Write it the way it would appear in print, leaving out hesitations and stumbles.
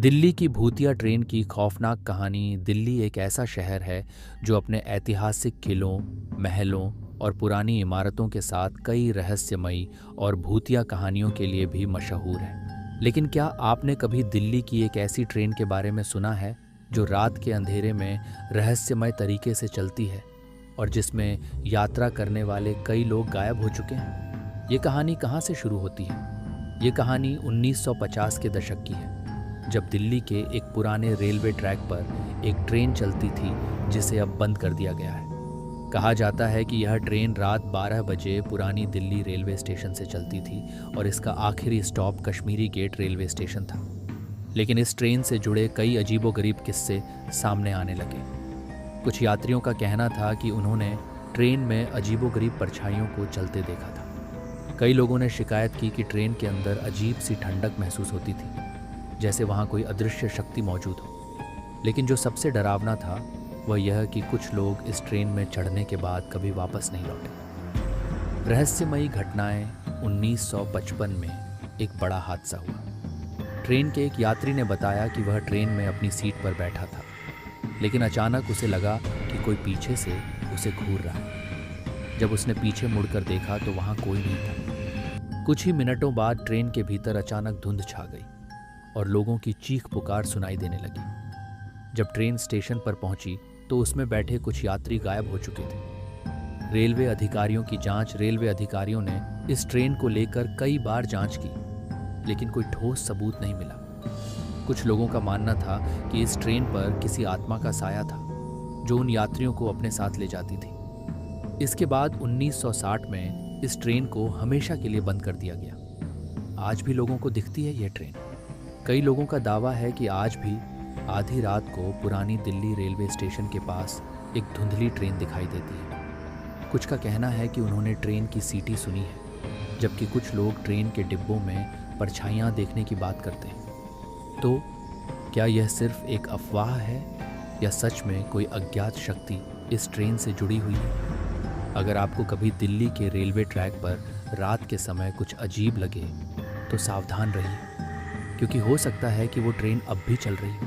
दिल्ली की भूतिया ट्रेन की खौफनाक कहानी। दिल्ली एक ऐसा शहर है जो अपने ऐतिहासिक किलों, महलों और पुरानी इमारतों के साथ कई रहस्यमयी और भूतिया कहानियों के लिए भी मशहूर है। लेकिन क्या आपने कभी दिल्ली की एक ऐसी ट्रेन के बारे में सुना है जो रात के अंधेरे में रहस्यमय तरीके से चलती है और जिसमें यात्रा करने वाले कई लोग गायब हो चुके हैं? ये कहानी कहाँ से शुरू होती है? ये कहानी 1950 के दशक की है, जब दिल्ली के एक पुराने रेलवे ट्रैक पर एक ट्रेन चलती थी जिसे अब बंद कर दिया गया है। कहा जाता है कि यह ट्रेन रात 12 बजे पुरानी दिल्ली रेलवे स्टेशन से चलती थी और इसका आखिरी stop Kashmiri Gate railway station था। लेकिन इस ट्रेन से जुड़े कई अजीबोगरीब किस्से सामने आने लगे। कुछ यात्रियों का कहना था कि उन्होंने ट्रेन में अजीबोगरीब परछाइयों को चलते देखा था। कई लोगों ने शिकायत की कि ट्रेन के अंदर अजीब सी ठंडक महसूस होती थी, जैसे वहाँ कोई अदृश्य शक्ति मौजूद हो। लेकिन जो सबसे डरावना था वह यह कि कुछ लोग इस ट्रेन में चढ़ने के बाद कभी वापस नहीं लौटे। रहस्यमयी घटनाएं। 1955 में एक बड़ा हादसा हुआ। ट्रेन के एक यात्री ने बताया कि वह ट्रेन में अपनी सीट पर बैठा था, लेकिन अचानक उसे लगा कि कोई पीछे से उसे घूर रहा है। जब उसने पीछे मुड़कर देखा तो वहाँ कोई नहीं था। कुछ ही मिनटों बाद ट्रेन के भीतर अचानक धुंध छा गई और लोगों की चीख पुकार सुनाई देने लगी। जब ट्रेन स्टेशन पर पहुंची तो उसमें बैठे कुछ यात्री गायब हो चुके थे। रेलवे अधिकारियों ने इस ट्रेन को लेकर कई बार जांच की, लेकिन कोई ठोस सबूत नहीं मिला। कुछ लोगों का मानना था कि इस ट्रेन पर किसी आत्मा का साया था जो उन यात्रियों को अपने साथ ले जाती थी। इसके बाद 1960 में इस ट्रेन को हमेशा के लिए बंद कर दिया गया। आज भी लोगों को दिखती है यह ट्रेन। कई लोगों का दावा है कि आज भी आधी रात को पुरानी दिल्ली रेलवे स्टेशन के पास एक धुंधली ट्रेन दिखाई देती है। कुछ का कहना है कि उन्होंने ट्रेन की सीटी सुनी है, जबकि कुछ लोग ट्रेन के डिब्बों में परछाइयाँ देखने की बात करते हैं। तो क्या यह सिर्फ एक अफवाह है या सच में कोई अज्ञात शक्ति इस ट्रेन से जुड़ी हुई है? अगर आपको कभी दिल्ली के रेलवे ट्रैक पर रात के समय कुछ अजीब लगे तो सावधान रहिए, क्योंकि हो सकता है कि वो ट्रेन अब भी चल रही हो।